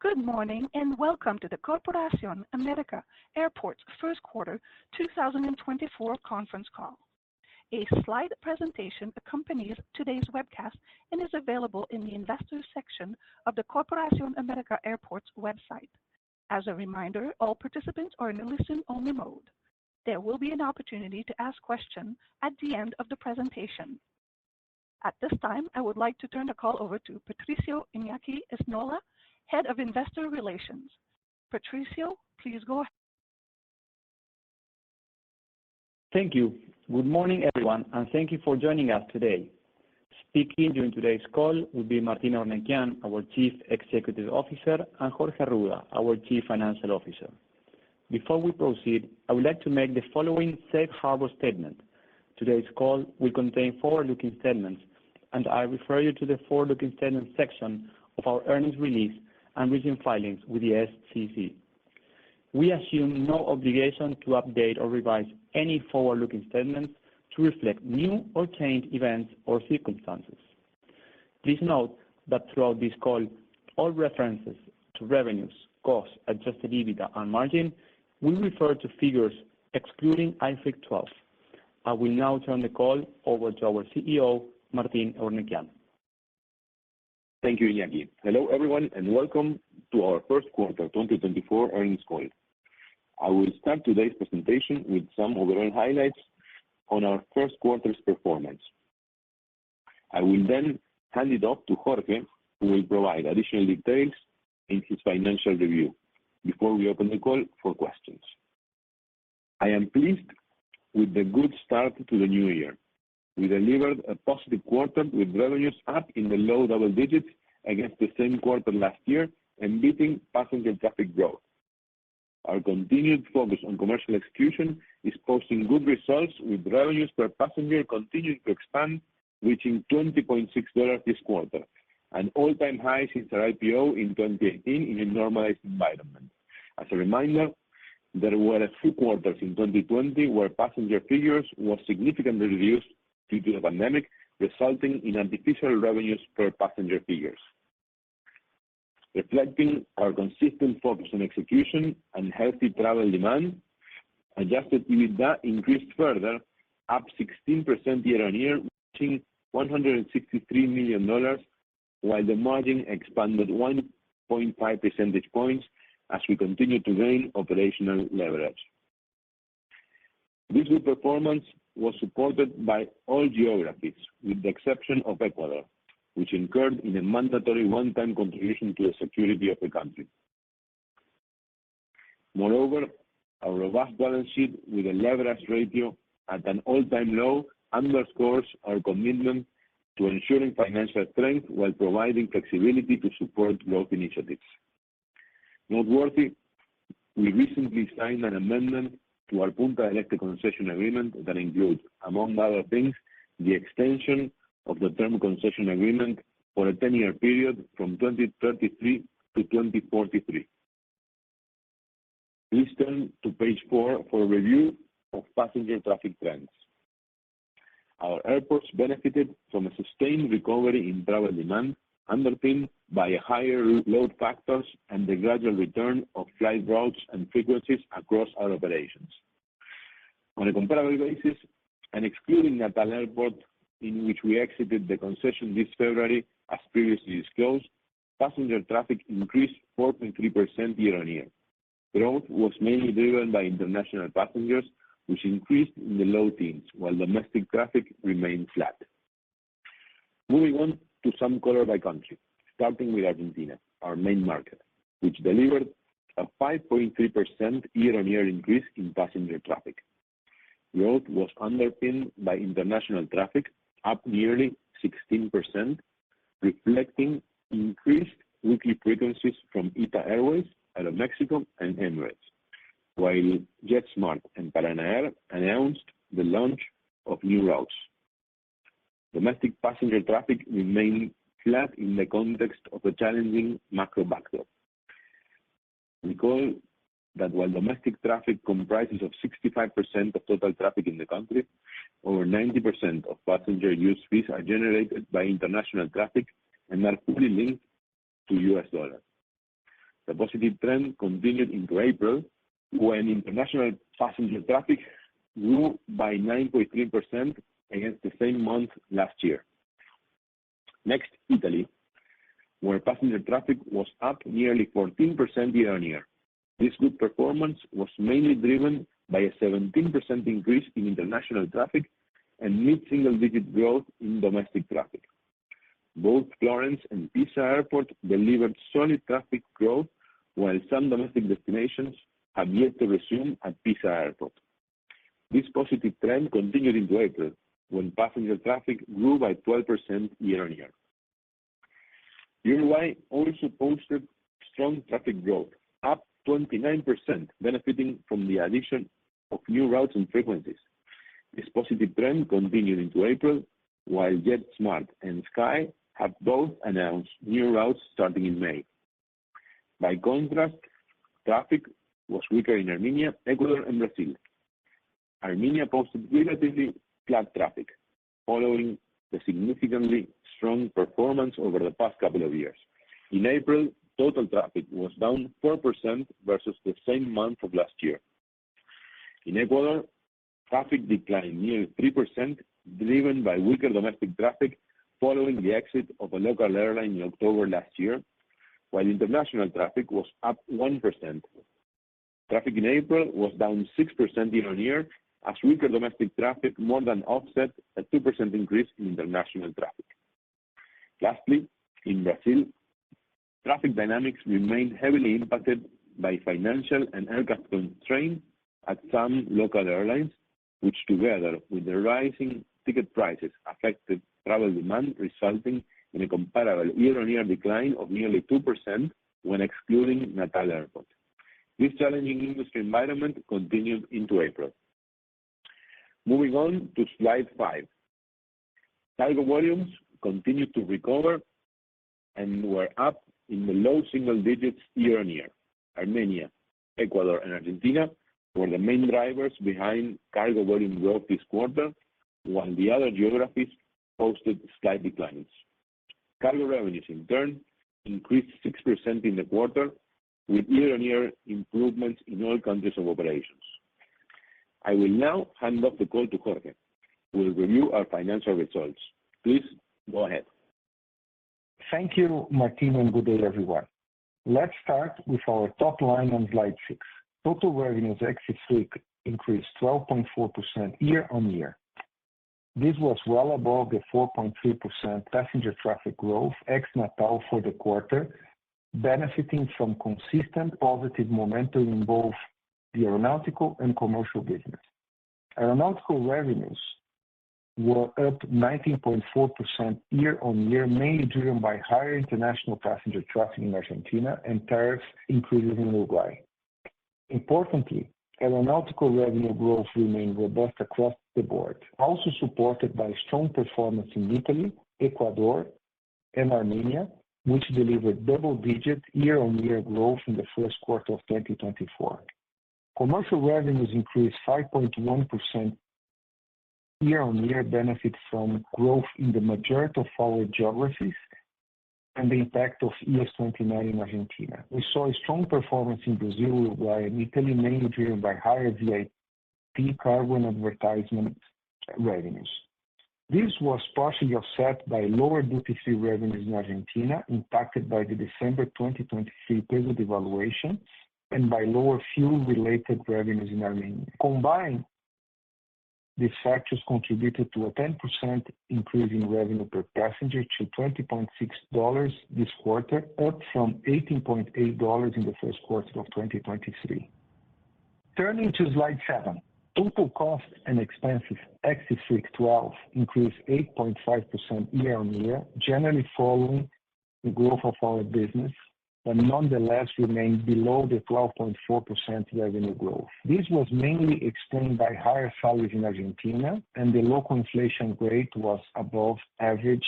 Good morning and welcome to the Corporacion America Airports First Quarter 2024 conference call. A slide presentation accompanies today's webcast and is available in the Investors section of the Corporacion America Airports website. As a reminder, all participants are in a listen-only mode. There will be an opportunity to ask questions at the end of the presentation. At this time, I would like to turn the call over to Patricio Iñaki Esnaola, Head of Investor Relations. Patricio, please go ahead. Thank you. Good morning, everyone, and thank you for joining us today. Speaking during today's call will be Martín Eurnekian, our Chief Executive Officer, and Jorge Arruda, our Chief Financial Officer. Before we proceed, I would like to make the following safe harbor statement. Today's call will contain forward-looking statements, and I refer you to the forward-looking statements section of our earnings release and recent filings with the SEC. We assume no obligation to update or revise any forward-looking statements to reflect new or changed events or circumstances. Please note that throughout this call, all references to revenues, costs, adjusted EBITDA, and margin will refer to figures excluding IFRIC 12. I will now turn the call over to our CEO, Martín Eurnekian. Thank you, Iñaki. Hello, everyone, and welcome to our first quarter 2024 earnings call. I will start today's presentation with some overall highlights on our first quarter's performance. I will then hand it off to Jorge, who will provide additional details in his financial review before we open the call for questions. I am pleased with the good start to the new year. We delivered a positive quarter with revenues up in the low double digits against the same quarter last year and beating passenger traffic growth. Our continued focus on commercial execution is posting good results, with revenues per passenger continuing to expand, reaching $20.6 this quarter, an all-time high since our IPO in 2018 in a normalized environment. As a reminder, there were a few quarters in 2020 where passenger figures were significantly reduced due to the pandemic, resulting in artificial revenues per passenger figures. Reflecting our consistent focus on execution and healthy travel demand, adjusted EBITDA increased further, up 16% year-on-year, reaching $163 million, while the margin expanded 1.5 percentage points as we continue to gain operational leverage. This good performance was supported by all geographies, with the exception of Ecuador, which incurred in a mandatory one-time contribution to the security of the country. Moreover, our robust balance sheet with a leverage ratio at an all-time low underscores our commitment to ensuring financial strength while providing flexibility to support growth initiatives. Noteworthy, we recently signed an amendment to our Punta del Este concession agreement that includes, among other things, the extension of the term concession agreement for a 10-year period from 2033 to 2043. Please turn to page 4 for a review of passenger traffic trends. Our airports benefited from a sustained recovery in travel demand, underpinned by higher load factors and the gradual return of flight routes and frequencies across our operations. On a comparable basis, and excluding Natal Airport, in which we exited the concession this February, as previously disclosed, passenger traffic increased 4.3% year-on-year. Growth was mainly driven by international passengers, which increased in the low teens, while domestic traffic remained flat. Moving on to some color by country, starting with Argentina, our main market, which delivered a 5.3% year-on-year increase in passenger traffic. Growth was underpinned by international traffic, up nearly 16%, reflecting increased weekly frequencies from ITA Airways out of Mexico and Emirates, while JetSmart and Paranair announced the launch of new routes. Domestic passenger traffic remained flat in the context of a challenging macro backdrop. Recall that while domestic traffic comprises of 65% of total traffic in the country, over 90% of passenger use fees are generated by international traffic and are fully linked to US dollars. The positive trend continued into April, when international passenger traffic grew by 9.3% against the same month last year. Next, Italy, where passenger traffic was up nearly 14% year-on-year. This good performance was mainly driven by a 17% increase in international traffic and mid-single-digit growth in domestic traffic. Both Florence and Pisa Airport delivered solid traffic growth, while some domestic destinations have yet to resume at Pisa Airport. This positive trend continued into April, when passenger traffic grew by 12% year-on-year. Uruguay also posted strong traffic growth, up 29%, benefiting from the addition of new routes and frequencies. This positive trend continued into April, while JetSmart and Sky have both announced new routes starting in May. By contrast, traffic was weaker in Armenia, Ecuador, and Brazil. Armenia posted relatively flat traffic, following the significantly strong performance over the past couple of years. In April, total traffic was down 4% versus the same month of last year. In Ecuador, traffic declined nearly 3%, driven by weaker domestic traffic following the exit of a local airline in October last year, while international traffic was up 1%. Traffic in April was down 6% year-on-year, as weaker domestic traffic more than offset a 2% increase in international traffic. Lastly, in Brazil, traffic dynamics remained heavily impacted by financial and aircraft constraints at some local airlines, which together with the rising ticket prices affected travel demand, resulting in a comparable year-on-year decline of nearly 2% when excluding Natal Airport. This challenging industry environment continued into April. Moving on to slide 5. Cargo volumes continued to recover and were up in the low single digits year-on-year. Armenia, Ecuador, and Argentina were the main drivers behind cargo volume growth this quarter, while the other geographies posted slight declines. Cargo revenues, in turn, increased 6% in the quarter, with year-on-year improvements in all countries of operations. I will now hand off the call to Jorge, who will review our financial results. Please go ahead. Thank you, Martin, and good day, everyone. Let's start with our top line on slide 6. Total revenues ex-IFRIC increased 12.4% year-on-year. This was well above the 4.3% passenger traffic growth ex-Natal for the quarter, benefiting from consistent positive momentum in both the aeronautical and commercial business. Aeronautical revenues were up 19.4% year-on-year, mainly driven by higher international passenger traffic in Argentina and tariff increases in Uruguay. Importantly, aeronautical revenue growth remained robust across the board, also supported by strong performance in Italy, Ecuador, and Armenia, which delivered double-digit year-on-year growth in the first quarter of 2024. Commercial revenues increased 5.1% year-on-year, benefit from growth in the majority of our geographies and the impact of ES29 in Argentina. We saw a strong performance in Brazil, Uruguay, and Italy, mainly driven by higher VIP, cargo, and advertisement revenues. This was partially offset by lower duty-free revenues in Argentina, impacted by the December 2023 peso devaluation, and by lower fuel-related revenues in Armenia. Combined, these factors contributed to a 10% increase in revenue per passenger to $20.6 this quarter, up from $18.8 in the first quarter of 2023. Turning to slide 7. Total costs and expenses ex-IFRIC 12 increased 8.5% year-on-year, generally following the growth of our business, but nonetheless remained below the 12.4% revenue growth. This was mainly explained by higher salaries in Argentina, and the local inflation rate was above average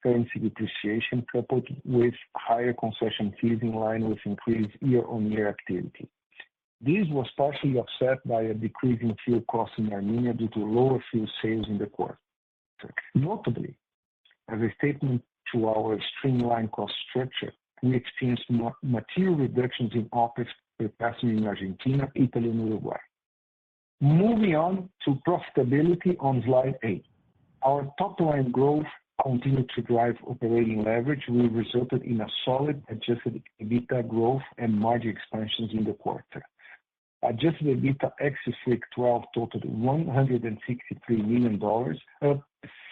currency depreciation, coupled with higher concession fees in line with increased year-on-year activity. This was partially offset by a decrease in fuel costs in Armenia due to lower fuel sales in the quarter. Notably, as a statement to our streamlined cost structure, we experienced material reductions in OpEx per passenger in Argentina, Italy, and Uruguay. Moving on to profitability on slide 8. Our top-line growth continued to drive operating leverage, which resulted in a solid adjusted EBITDA growth and margin expansions in the quarter. Adjusted EBITDA ex-IFRIC 12 totaled $163 million, up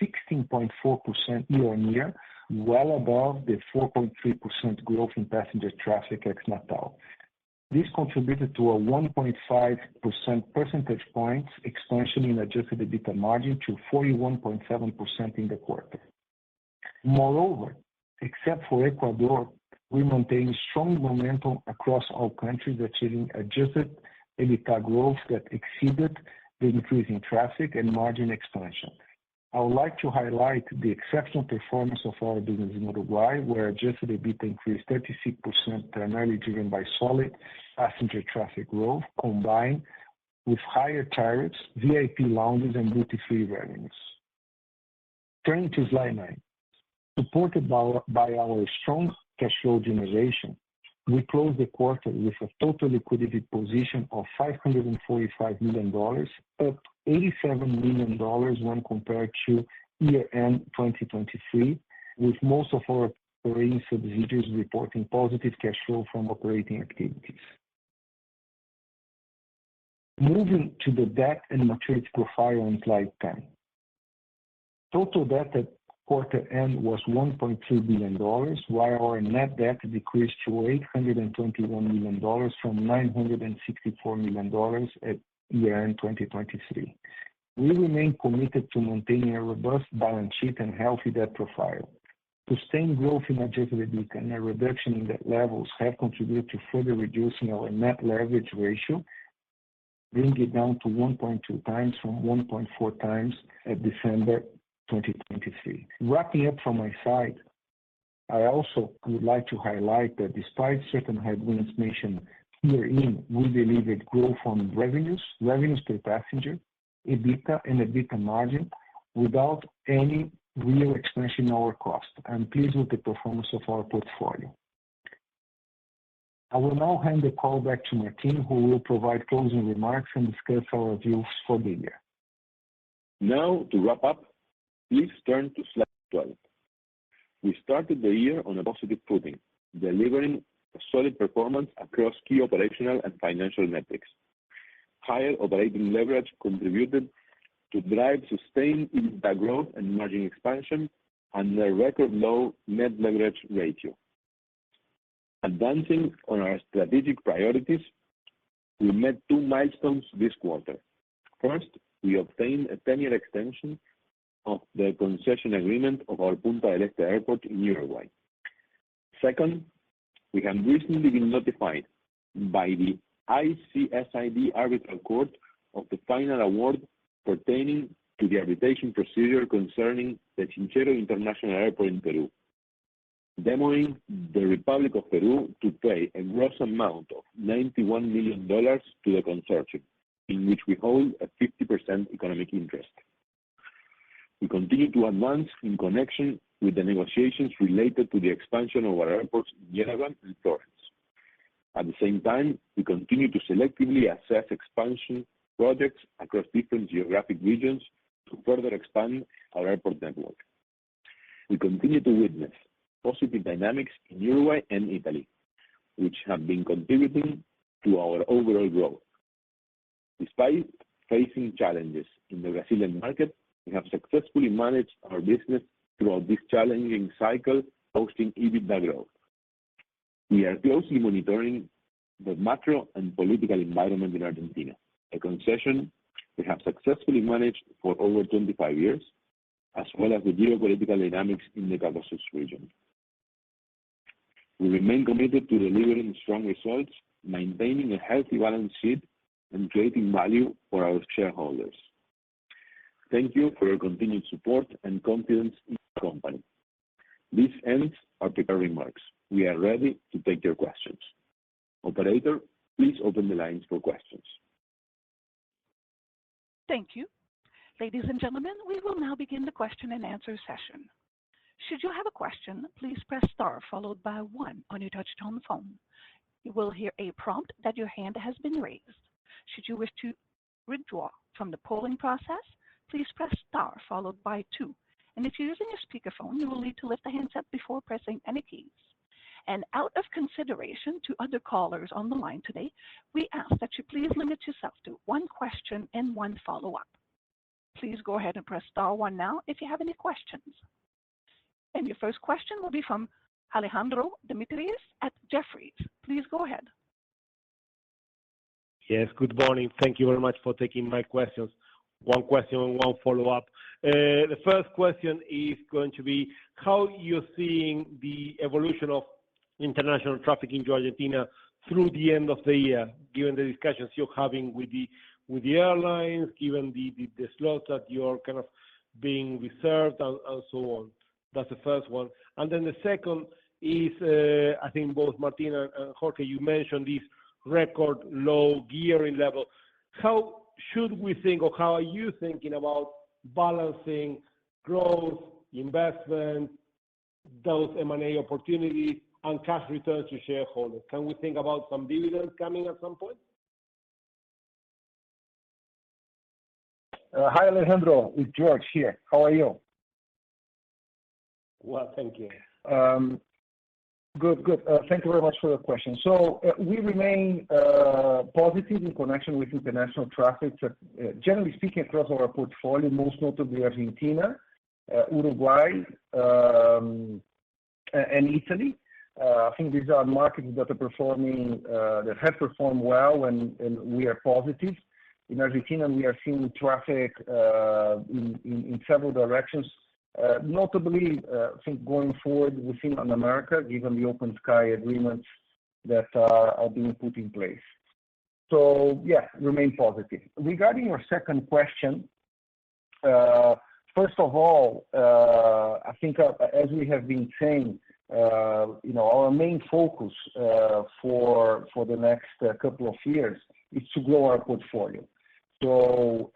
16.4% year-on-year, well above the 4.3% growth in passenger traffic ex-Natal. This contributed to a 1.5 percentage points expansion in adjusted EBITDA margin to 41.7% in the quarter. Moreover, except for Ecuador, we maintained strong momentum across all countries, achieving adjusted EBITDA growth that exceeded the increase in traffic and margin expansion. I would like to highlight the exceptional performance of our business in Uruguay, where adjusted EBITDA increased 36%, primarily driven by solid passenger traffic growth, combined with higher tariffs, VIP lounges, and duty-free revenues. Turning to slide 9. Supported by our strong cash flow generation, we closed the quarter with a total liquidity position of $545 million, up $87 million when compared to year-end 2023, with most of our operating subsidiaries reporting positive cash flow from operating activities. Moving to the debt and maturity profile on slide 10. Total debt at quarter end was $1.2 billion, while our net debt decreased to $821 million from $964 million at year-end 2023. We remain committed to maintaining a robust balance sheet and healthy debt profile. Sustained growth in adjusted EBITDA and a reduction in debt levels have contributed to further reducing our net leverage ratio, bringing it down to 1.2 times from 1.4 times at December 2023. Wrapping up from my side, I also would like to highlight that despite certain headwinds mentioned herein, we delivered growth on revenues per passenger, EBITDA and EBITDA margin without any real expansion in our cost. I'm pleased with the performance of our portfolio. I will now hand the call back to Martin, who will provide closing remarks and discuss our views for the year. Now, to wrap up, please turn to slide 12. We started the year on a positive footing, delivering a solid performance across key operational and financial metrics. Higher operating leverage contributed to drive sustained EBITDA growth and margin expansion and a record low net leverage ratio. Advancing on our strategic priorities, we met 2 milestones this quarter. First, we obtained a 10-year extension of the concession agreement of our Punta del Este Airport in Uruguay. Second, we have recently been notified by the ICSID Arbitral Court of the final award pertaining to the arbitration procedure concerning the Chinchero International Airport in Peru, demoing the Republic of Peru to pay a gross amount of $91 million to the consortium, in which we hold a 50% economic interest. We continue to advance in connection with the negotiations related to the expansion of our airports in Yerevan and Florence. At the same time, we continue to selectively assess expansion projects across different geographic regions to further expand our airport network. We continue to witness positive dynamics in Uruguay and Italy, which have been contributing to our overall growth. Despite facing challenges in the Brazilian market, we have successfully managed our business throughout this challenging cycle, posting EBITDA growth. We are closely monitoring the macro and political environment in Argentina, a concession we have successfully managed for over 25 years, as well as the geopolitical dynamics in the Caucasus region. We remain committed to delivering strong results, maintaining a healthy balance sheet, and creating value for our shareholders. Thank you for your continued support and confidence in the company. This ends our prepared remarks. We are ready to take your questions. Operator, please open the lines for questions. Thank you. Ladies and gentlemen, we will now begin the question and answer session. Should you have a question, please press star followed by 1 on your touch-tone phone. You will hear a prompt that your hand has been raised. Should you wish to withdraw from the polling process, please press star followed by 2. And if you're using a speakerphone, you will need to lift the handset before pressing any keys. And out of consideration to other callers on the line today, we ask that you please limit yourself to 1 question and 1 follow-up. Please go ahead and press star 1 now if you have any questions. And your first question will be from Alejandro Dimitrios at Jefferies. Please go ahead. Yes, good morning. Thank you very much for taking my questions. 1 question and 1 follow-up. The first question is going to be how you're seeing the evolution of international traffic into Argentina through the end of the year, given the discussions you're having with the airlines, given the slots that you're kind of being reserved and so on. That's the first one. And then the second is, I think both Martina and Jorge, you mentioned this record low gearing level. How should we think, or how are you thinking about balancing growth, investment, those M&A opportunities, and cash returns to shareholders? Can we think about some dividends coming at some point? Hi, Alejandro. It's George here. How are you? Well, thank you. Good. Thank you very much for the question. So we remain positive in connection with international traffic, generally speaking, across our portfolio, most notably Argentina, Uruguay, and Italy. I think these are markets that are performing, that have performed well, and we are positive. In Argentina, we are seeing traffic in several directions. Notably, I think going forward within America, given the open sky agreements that are being put in place. So, yeah, remain positive. Regarding your second question, first of all, I think as we have been saying, our main focus for the next couple of years is to grow our portfolio. So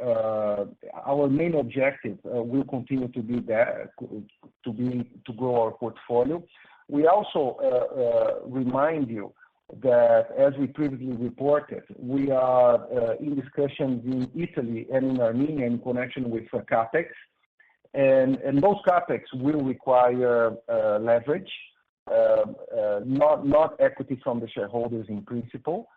our main objective will continue to be that, to grow our portfolio. We also remind you that, as we previously reported, we are in discussions in Italy and in Armenia in connection with CAPEX, and those CAPEX will require leverage, not equity from the shareholders in principle,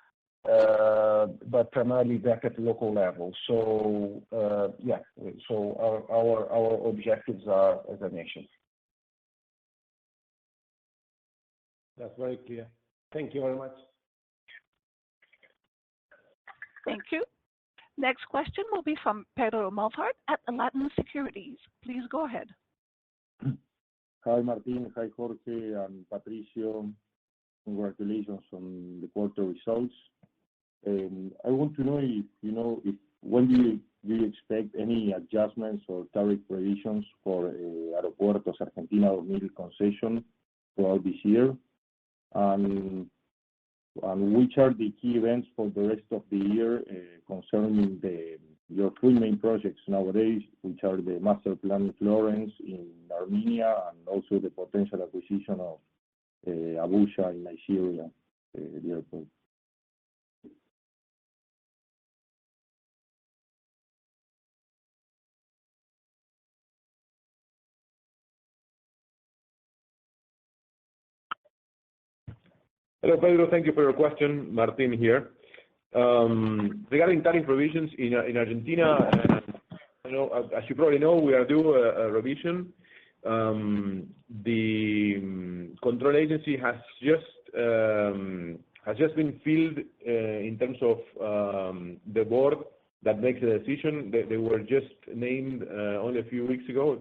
but primarily back at the local level. So, so our objectives are, as I mentioned. That's very clear. Thank you very much. Thank you. Next question will be from Pedro Malhart at Latin Securities. Please go ahead. Hi, Martin. Hi, Jorge and Patricio. Congratulations on the quarter results. I want to know if when do you expect any adjustments or tariff revisions for Aeropuertos Argentina or Brazil concession throughout this year, and which are the key events for the rest of the year concerning your 3 main projects nowadays, which are the Master Plan Florence in Armenia and also the potential acquisition of Abuja in Nigeria, the airport. Hello, Pedro. Thank you for your question. Martin here. Regarding tariff revisions in Argentina, as you probably know, we are due a revision. The control agency has just been filled in terms of the board that makes the decision. They were just named only a few weeks ago,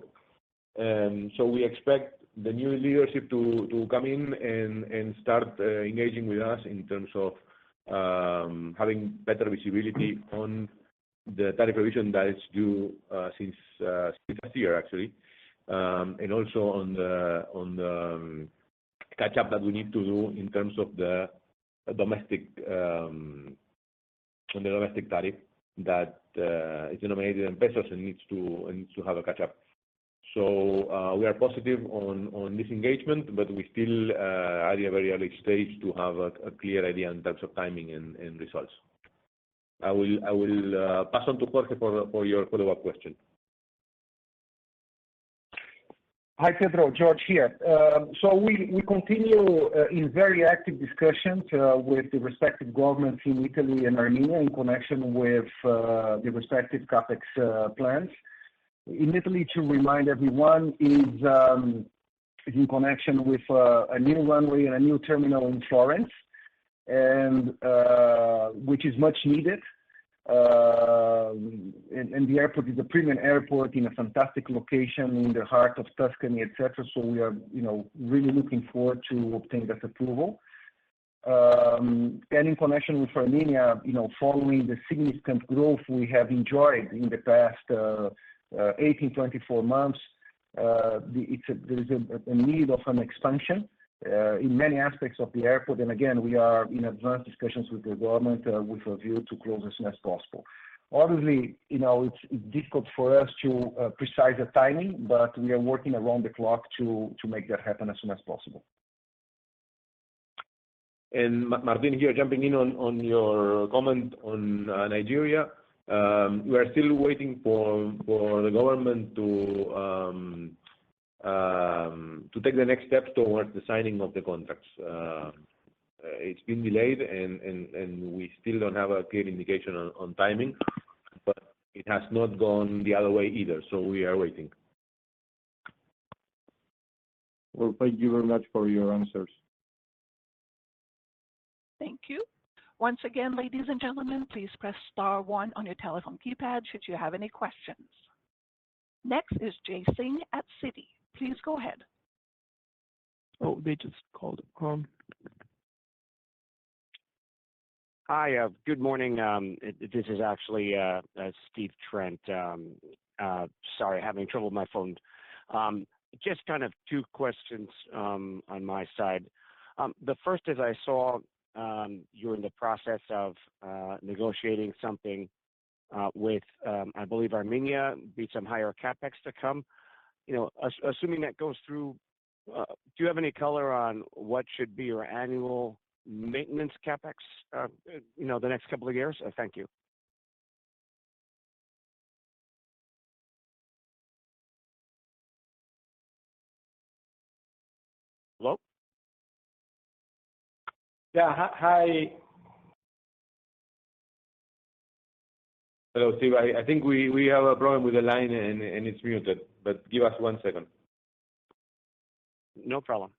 so we expect the new leadership to come in and start engaging with us in terms of having better visibility on the tariff revision that is due since last year, actually, and also on the catch-up that we need to do in terms of the domestic tariff that is denominated in pesos and needs to have a catch-up. So we are positive on this engagement, but we still are at a very early stage to have a clear idea in terms of timing and results. I will pass on to Jorge for your follow-up question. Hi, Pedro. George here. So we continue in very active discussions with the respective governments in Italy and Armenia in connection with the respective CAPEX plans. In Italy, to remind everyone, is in connection with a new runway and a new terminal in Florence, and which is much needed. And the airport is a premium airport in a fantastic location in the heart of Tuscany, etc. So we are, really looking forward to obtain that approval. And in connection with Armenia, following the significant growth we have enjoyed in the past 18-24 months, there is a need of an expansion in many aspects of the airport. And again, we are in advanced discussions with the government with a view to close as soon as possible. Obviously, it's difficult for us to precise the timing, but we are working around the clock to make that happen as soon as possible. And Martin here, jumping in on your comment on Nigeria. We are still waiting for the government to take the next steps towards the signing of the contracts. It's been delayed, and we still don't have a clear indication on timing, but it has not gone the other way either, so we are waiting. Well, thank you very much for your answers. Thank you. Once again, ladies and gentlemen, please press star 1 on your telephone keypad should you have any questions. Next is Jay Singh at Citi. Please go ahead. Oh, they just called. Hi, good morning. This is actually Steve Trent. Sorry, having trouble with my phone. Just kind of two questions on my side. The first is I saw you're in the process of negotiating something with, I believe, Armenia, be some higher CAPEX to come. Assuming that goes through, do you have any color on what should be your annual maintenance CAPEX, the next couple of years? Thank you. Hello? Yeah, hi. Hello, Steve. I think we have a problem with the line and it's muted, but give us 1 second. No problem.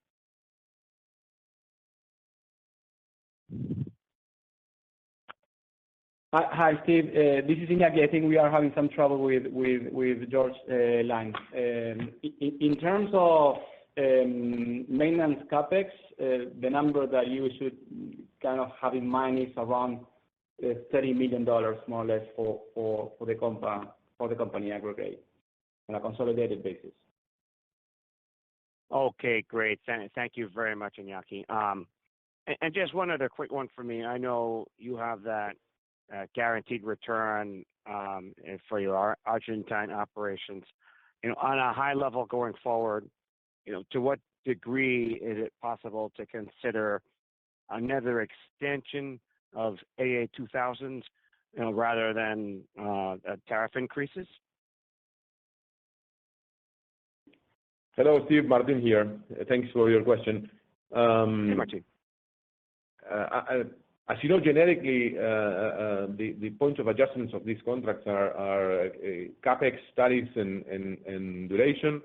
Hi, Steve. This is Iñaki. I think we are having some trouble with George's line. In terms of maintenance CAPEX, the number that you should kind of have in mind is around $30 million, more or less, for the company aggregate on a consolidated basis. Okay, great. Thank you very much, Iñaki. And just one other quick one for me. I know you have that guaranteed return for your Argentine operations. On a high level going forward, to what degree is it possible to consider another extension of AA 2000s, rather than tariff increases? Hello, Steve. Martin here. Thanks for your question. Hey, Martin. As you know, generically, the points of adjustments of these contracts are CAPEX studies and duration.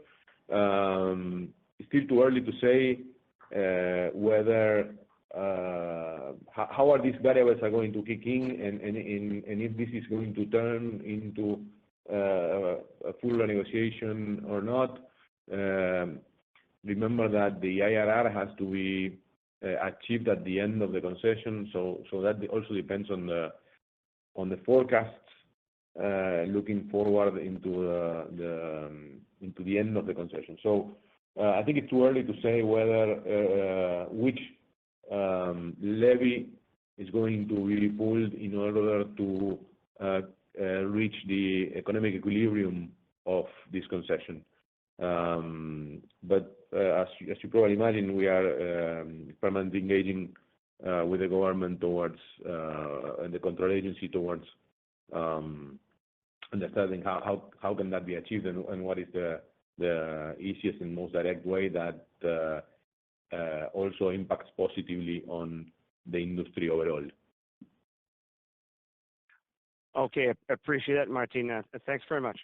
It's still too early to say whether how are these variables are going to kick in, and if this is going to turn into a full renegotiation or not. Remember that the IRR has to be achieved at the end of the concession, so that also depends on the forecasts looking forward into the end of the concession. So I think it's too early to say whether which levy is going to be pulled in order to reach the economic equilibrium of this concession. But as you probably imagine, we are permanently engaging with the government towards and the control agency towards understanding how can that be achieved and what is the easiest and most direct way that also impacts positively on the industry overall. Okay, appreciate that, Martin. Thanks very much.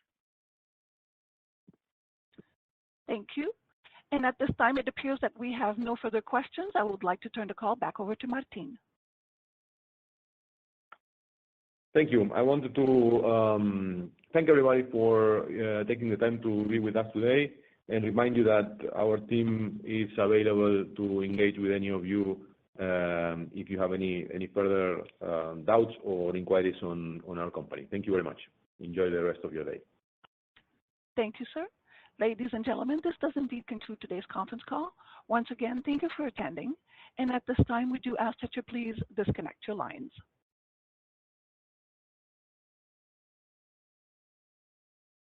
Thank you. And at this time, it appears that we have no further questions. I would like to turn the call back over to Martin. Thank you. I wanted to thank everybody for taking the time to be with us today and remind you that our team is available to engage with any of you if you have any further doubts or inquiries on our company. Thank you very much. Enjoy the rest of your day. Thank you, sir. Ladies and gentlemen, this does indeed conclude today's conference call. Once again, thank you for attending. And at this time, we do ask that you please disconnect your lines.